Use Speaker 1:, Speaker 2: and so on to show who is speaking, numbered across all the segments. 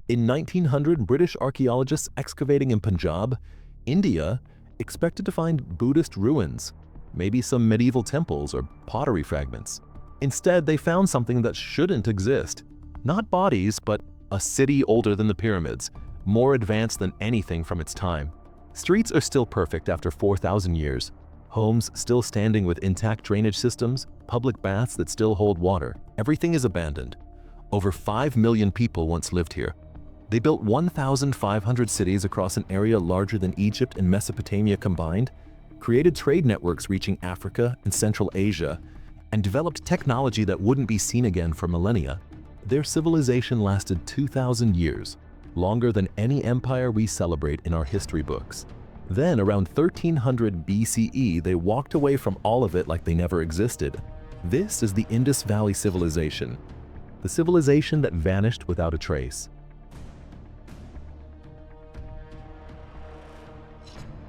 Speaker 1: In 1900, British archaeologists excavating in Punjab, India, expected to find Buddhist ruins, maybe some medieval temples or pottery fragments. Instead, they found something that shouldn't exist. Not bodies, but a city older than the pyramids, more advanced than anything from its time. Streets are still perfect after 4,000 years. Homes still standing with intact drainage systems, public baths that still hold water. Everything is abandoned. Over 5 million people once lived here. They built 1,500 cities across an area larger than Egypt and Mesopotamia combined, created trade networks reaching Africa and Central Asia, and developed technology that wouldn't be seen again for millennia. Their civilization lasted 2,000 years, longer than any empire we celebrate in our history books. Then, around 1300 BCE, they walked away from all of it like they never existed. This is the Indus Valley Civilization, the civilization that vanished without a trace.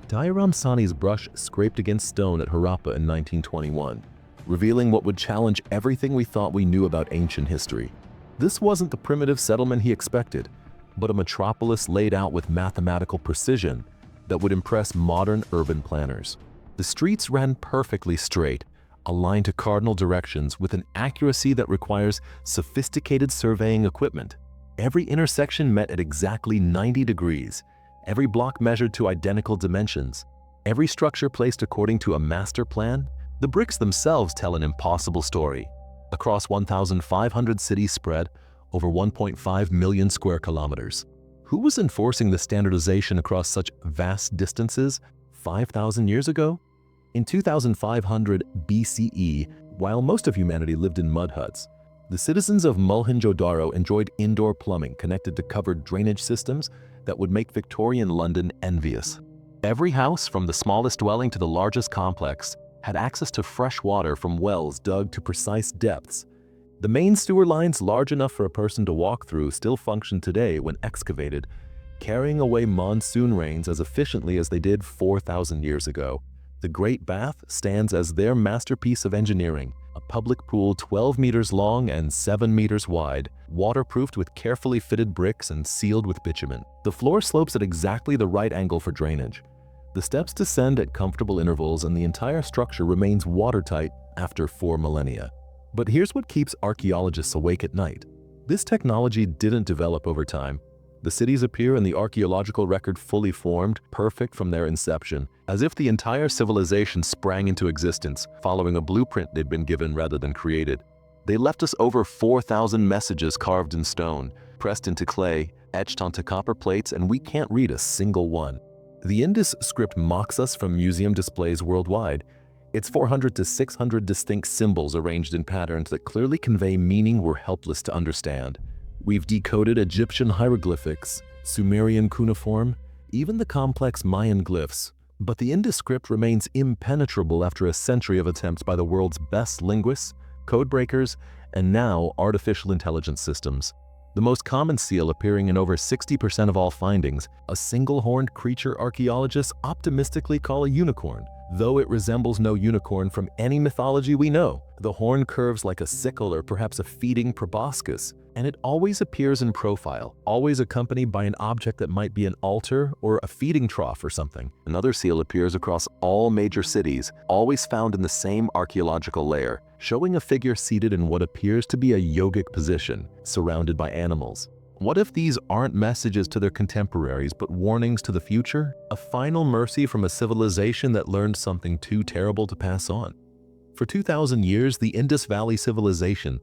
Speaker 1: Dairam Sani's brush scraped against stone at Harappa in 1921, revealing what would challenge everything we thought we knew about ancient history. This wasn't the primitive settlement he expected, but a metropolis laid out with mathematical precision that would impress modern urban planners. The streets ran perfectly straight, aligned to cardinal directions with an accuracy that requires sophisticated surveying equipment. Every intersection met at exactly 90 degrees, every block measured to identical dimensions, every structure placed according to a master plan. The bricks themselves tell an impossible story. Across 1,500 cities spread over 1.5 million square kilometers. Who was enforcing the standardization across such vast distances 5,000 years ago? In 2500 BCE, while most of humanity lived in mud huts, the citizens of Mohenjo-Daro enjoyed indoor plumbing connected to covered drainage systems that would make Victorian London envious. Every house, from the smallest dwelling to the largest complex, had access to fresh water from wells dug to precise depths. The main sewer lines, large enough for a person to walk through, still function today when excavated, carrying away monsoon rains as efficiently as they did 4,000 years ago. The Great Bath stands as their masterpiece of engineering, a public pool 12 meters long and 7 meters wide, waterproofed with carefully fitted bricks and sealed with bitumen. The floor slopes at exactly the right angle for drainage. The steps descend at comfortable intervals, and the entire structure remains watertight after 4 millennia. But here's what keeps archaeologists awake at night. This technology didn't develop over time. The cities appear in the archaeological record fully formed, perfect from their inception, as if the entire civilization sprang into existence, following a blueprint they'd been given rather than created. They left us over 4,000 messages carved in stone, pressed into clay, etched onto copper plates, and we can't read a single one. The Indus script mocks us from museum displays worldwide. Its 400 to 600 distinct symbols arranged in patterns that clearly convey meaning we're helpless to understand. We've decoded Egyptian hieroglyphics, Sumerian cuneiform, even the complex Mayan glyphs. But the Indus script remains impenetrable after a century of attempts by the world's best linguists, code breakers, and now artificial intelligence systems. The most common seal appearing in over 60% of all findings, a single-horned creature archaeologists optimistically call a unicorn. Though it resembles no unicorn from any mythology we know, the horn curves like a sickle or perhaps a feeding proboscis, and it always appears in profile, always accompanied by an object that might be an altar or a feeding trough or something. Another seal appears across all major cities, always found in the same archaeological layer, showing a figure seated in what appears to be a yogic position, surrounded by animals. What if these aren't messages to their contemporaries, but warnings to the future? A final mercy from a civilization that learned something too terrible to pass on. For 2,000 years, the Indus Valley civilization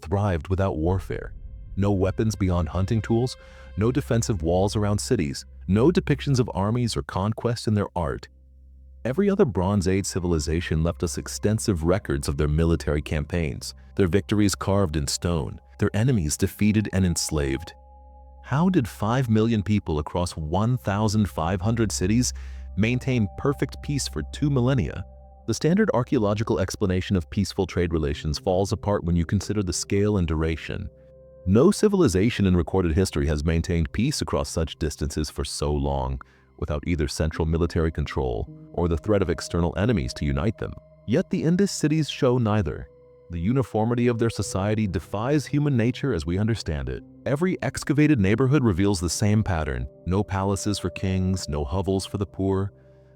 Speaker 1: thrived without warfare. No weapons beyond hunting tools, no defensive walls around cities, no depictions of armies or conquest in their art. Every other Bronze Age civilization left us extensive records of their military campaigns, their victories carved in stone, their enemies defeated and enslaved. How did 5 million people across 1,500 cities maintain perfect peace for 2 millennia? The standard archaeological explanation of peaceful trade relations falls apart when you consider the scale and duration. No civilization in recorded history has maintained peace across such distances for so long, without either central military control or the threat of external enemies to unite them. Yet the Indus cities show neither. The uniformity of their society defies human nature as we understand it. Every excavated neighborhood reveals the same pattern. No palaces for kings, no hovels for the poor,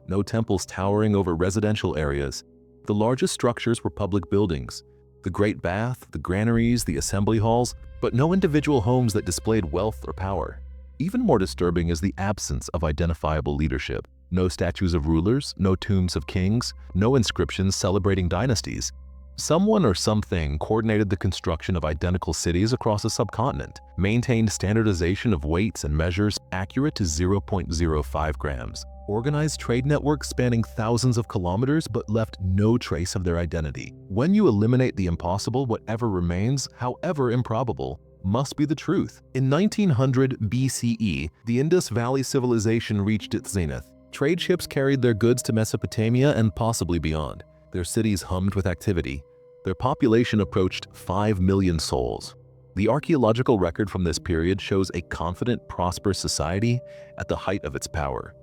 Speaker 1: no temples towering over residential areas. The largest structures were public buildings, the Great Bath, the granaries, the assembly halls, but no individual homes that displayed wealth or power. Even more disturbing is the absence of identifiable leadership. No statues of rulers, no tombs of kings, no inscriptions celebrating dynasties. Someone or something coordinated the construction of identical cities across a subcontinent, maintained standardization of weights and measures accurate to 0.05 grams, organized trade networks spanning thousands of kilometers but left no trace of their identity. When you eliminate the impossible, whatever remains, however improbable, must be the truth. In 1900 BCE, the Indus Valley civilization reached its zenith. Trade ships carried their goods to Mesopotamia and possibly beyond. Their cities hummed with activity. Their population approached 5 million souls. The archaeological record from this period shows a confident, prosperous society at the height of its power.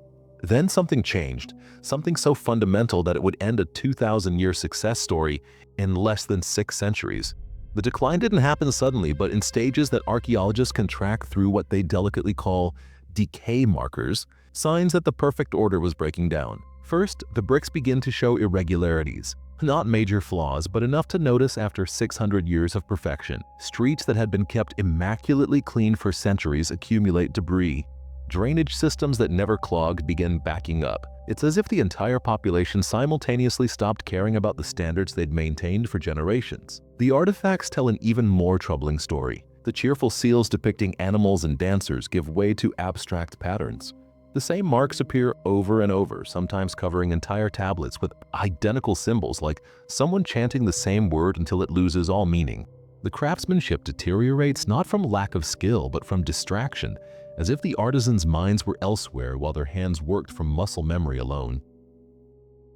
Speaker 1: Then something changed, something so fundamental that it would end a 2,000-year success story in less than 6 centuries. The decline didn't happen suddenly, but in stages that archaeologists can track through what they delicately call decay markers, signs that the perfect order was breaking down. First, the bricks begin to show irregularities. Not major flaws, but enough to notice after 600 years of perfection. Streets that had been kept immaculately clean for centuries accumulate debris. Drainage systems that never clogged begin backing up. It's as if the entire population simultaneously stopped caring about the standards they'd maintained for generations. The artifacts tell an even more troubling story. The cheerful seals depicting animals and dancers give way to abstract patterns. The same marks appear over and over, sometimes covering entire tablets with identical symbols like someone chanting the same word until it loses all meaning. The craftsmanship deteriorates not from lack of skill but from distraction, as if the artisans' minds were elsewhere while their hands worked from muscle memory alone.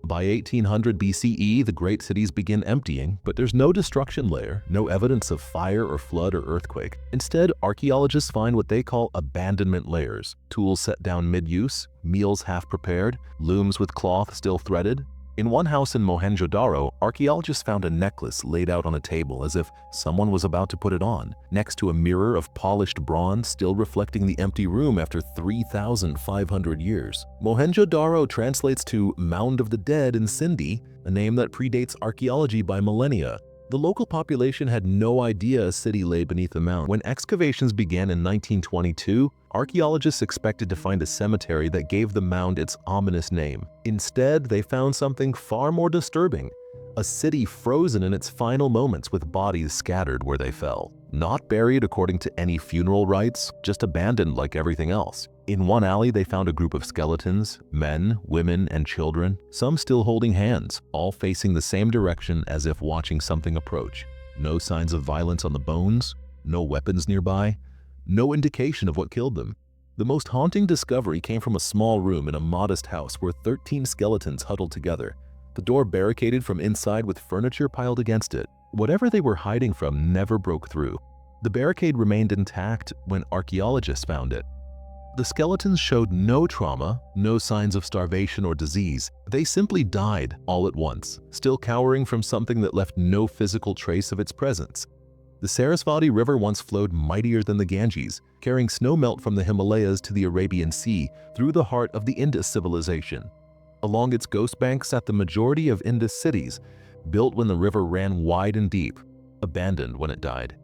Speaker 1: By 1800 BCE, the great cities begin emptying, but there's no destruction layer, no evidence of fire or flood or earthquake. Instead, archaeologists find what they call abandonment layers, tools set down mid-use, meals half-prepared, looms with cloth still threaded. In one house in Mohenjo-Daro, archaeologists found a necklace laid out on a table as if someone was about to put it on, next to a mirror of polished bronze still reflecting the empty room after 3,500 years. Mohenjo-Daro translates to Mound of the Dead in Sindhi, a name that predates archaeology by millennia. The local population had no idea a city lay beneath the mound. When excavations began in 1922, archaeologists expected to find a cemetery that gave the mound its ominous name. Instead, they found something far more disturbing: a city frozen in its final moments with bodies scattered where they fell. Not buried according to any funeral rites, just abandoned like everything else. In one alley, they found a group of skeletons, men, women, and children, some still holding hands, all facing the same direction as if watching something approach. No signs of violence on the bones, no weapons nearby, no indication of what killed them. The most haunting discovery came from a small room in a modest house where 13 skeletons huddled together, the door barricaded from inside with furniture piled against it. Whatever they were hiding from never broke through. The barricade remained intact when archaeologists found it. The skeletons showed no trauma, no signs of starvation or disease. They simply died all at once, still cowering from something that left no physical trace of its presence. The Sarasvati River once flowed mightier than the Ganges, carrying snowmelt from the Himalayas to the Arabian Sea through the heart of the Indus civilization. Along its ghost banks sat the majority of Indus cities, built when the river ran wide and deep, abandoned when it died.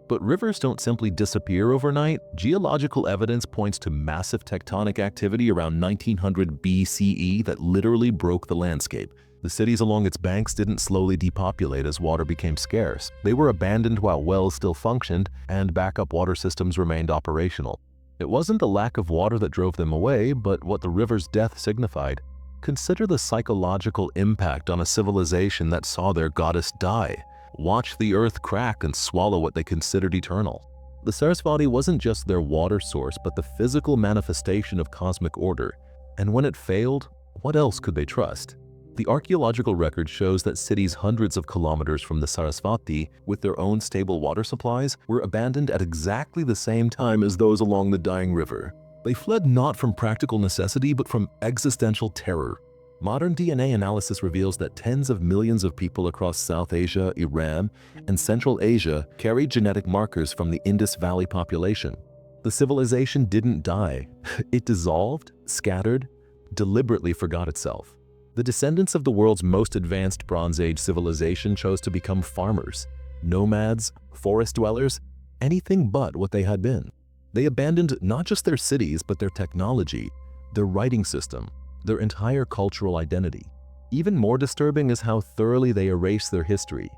Speaker 1: But rivers don't simply disappear overnight. Geological evidence points to massive tectonic activity around 1900 BCE that literally broke the landscape. The cities along its banks didn't slowly depopulate as water became scarce. They were abandoned while wells still functioned and backup water systems remained operational. It wasn't the lack of water that drove them away, but what the river's death signified. Consider the psychological impact on a civilization that saw their goddess die. Watch the earth crack and swallow what they considered eternal. The Sarasvati wasn't just their water source, but the physical manifestation of cosmic order. And when it failed, what else could they trust? The archaeological record shows that cities hundreds of kilometers from the Sarasvati, with their own stable water supplies, were abandoned at exactly the same time as those along the dying river. They fled not from practical necessity, but from existential terror. Modern DNA analysis reveals that tens of millions of people across South Asia, Iran, and Central Asia carried genetic markers from the Indus Valley population. The civilization didn't die. It dissolved, scattered, deliberately forgot itself. The descendants of the world's most advanced Bronze Age civilization chose to become farmers, nomads, forest dwellers, anything but what they had been. They abandoned not just their cities, but their technology, their writing system, their entire cultural identity. Even more disturbing is how thoroughly they erase their history.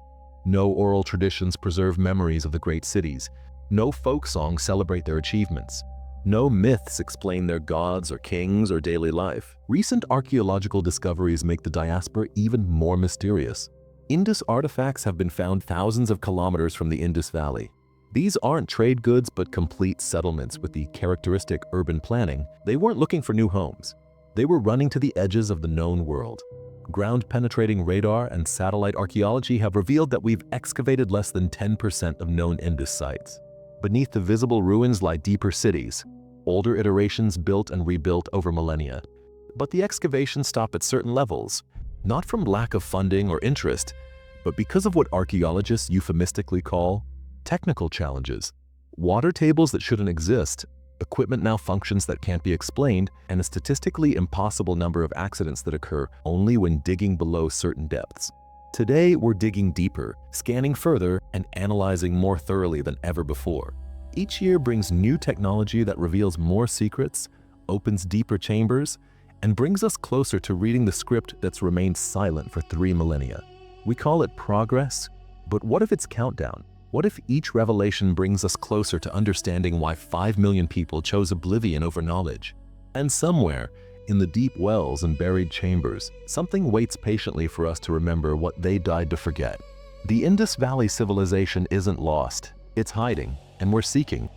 Speaker 1: No oral traditions preserve memories of the great cities. No folk songs celebrate their achievements. No myths explain their gods or kings or daily life. Recent archaeological discoveries make the diaspora even more mysterious. Indus artifacts have been found thousands of kilometers from the Indus Valley. These aren't trade goods but complete settlements with the characteristic urban planning. They weren't looking for new homes. They were running to the edges of the known world. Ground-penetrating radar and satellite archaeology have revealed that we've excavated less than 10% of known Indus sites. Beneath the visible ruins lie deeper cities, older iterations built and rebuilt over millennia. But the excavations stop at certain levels, not from lack of funding or interest, but because of what archaeologists euphemistically call technical challenges. Water tables that shouldn't exist, equipment malfunctions that can't be explained, and a statistically impossible number of accidents that occur only when digging below certain depths. Today, we're digging deeper, scanning further, and analyzing more thoroughly than ever before. Each year brings new technology that reveals more secrets, opens deeper chambers, and brings us closer to reading the script that's remained silent for 3 millennia. We call it progress, but what if it's countdown? What if each revelation brings us closer to understanding why 5 million people chose oblivion over knowledge? And somewhere, in the deep wells and buried chambers, something waits patiently for us to remember what they died to forget. The Indus Valley civilization isn't lost. It's hiding, and we're seeking.